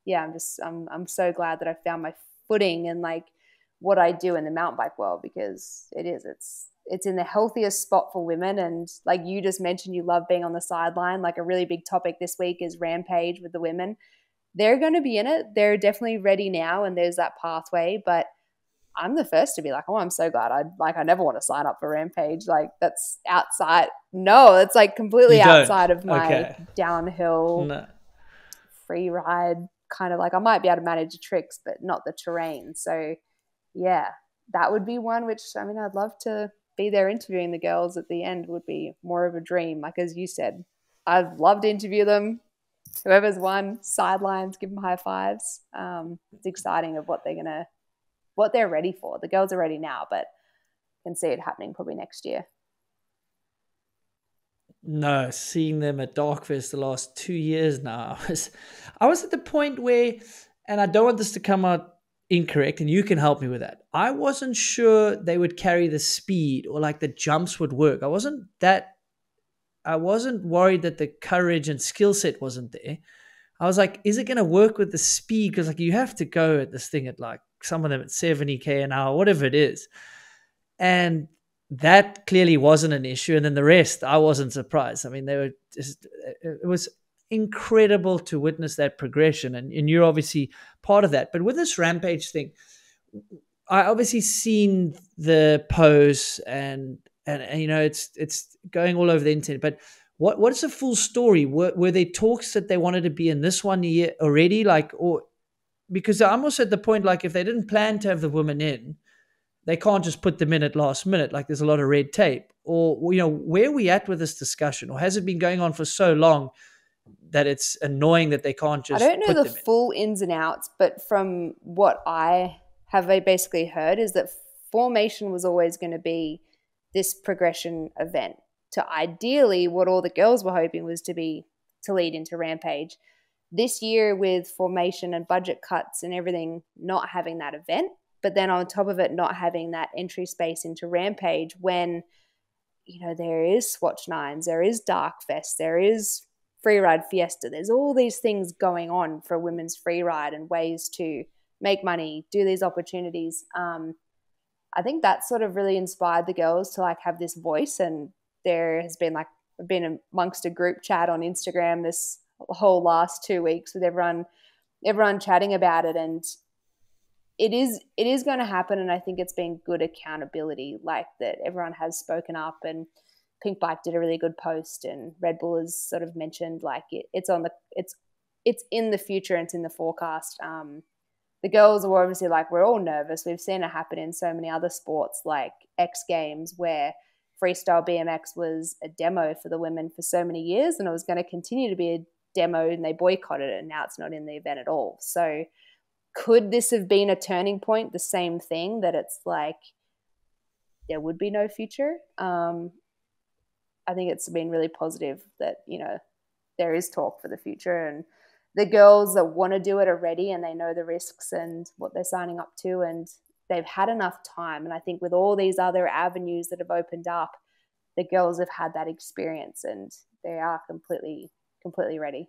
yeah, I'm so glad that I found my footing and like what I do in the mountain bike world, because it's in the healthiest spot for women. And like you just mentioned, you love being on the sideline. Like a really big topic this week is Rampage with the women. They're going to be in it. They're definitely ready now, and there's that pathway. But I'm the first to be like, oh, I'm so glad. I never want to sign up for Rampage. Like that's outside. No, it's like completely You don't? outside of my Okay. downhill No. free ride kind of, like I might be able to manage the tricks, but not the terrain. So yeah, that would be one which, I mean, I'd love to be there interviewing the girls at the end. Would be more of a dream. Like as you said, I'd love to interview them. Whoever's won, sidelines, give them high fives. It's exciting of what they're ready for. The girls are ready now, but can see it happening probably next year. No, seeing them at Darkfest the last 2 years now, I was at the point where, and I don't want this to come out incorrect, and you can help me with that. I wasn't sure they would carry the speed or like the jumps would work. I wasn't worried that the courage and skill set wasn't there. I was like, is it going to work with the speed? Because like you have to go at this thing at like some of them at 70K an hour, whatever it is. And that clearly wasn't an issue. And then the rest, I wasn't surprised. I mean, they were just, it was incredible to witness that progression. And you're obviously part of that. But with this Rampage thing, I obviously seen the pose and you know, it's going all over the internet. But what's the full story? Were there talks that they wanted to be in this one year already? Like, or because I'm also at the point, like if they didn't plan to have the women in, they can't just put them in at last minute. Like there's a lot of red tape. Or, you know, where are we at with this discussion? Or has it been going on for so long that it's annoying that they can't I just don't know put the them in? full ins and outs, but from what I have basically heard is that formation was always going to be this progression event. To ideally, what all the girls were hoping was to lead into Rampage. This year, with formation and budget cuts and everything, not having that event, but then on top of it, not having that entry space into Rampage when, you know, there is Swatch Nines, there is Dark Fest, there is Freeride Fiesta. There's all these things going on for women's freeride and ways to make money, do these opportunities. I think that sort of really inspired the girls to like have this voice. And there has been like been amongst a group chat on Instagram this whole last 2 weeks with everyone chatting about it. And it is going to happen. And I think it's been good accountability, like that everyone has spoken up. And Pink Bike did a really good post, and Red Bull has sort of mentioned like it's in the future and it's in the forecast. The girls were obviously like, we're all nervous. We've seen it happen in so many other sports like X Games, where freestyle BMX was a demo for the women for so many years, and it was going to continue to be a demo, and they boycotted it, and now it's not in the event at all. So could this have been a turning point? The same thing, that it's like there would be no future. I think it's been really positive that, you know, there is talk for the future, and the girls that want to do it are ready, and they know the risks and what they're signing up to, and they've had enough time. And I think with all these other avenues that have opened up, the girls have had that experience and they are completely ready.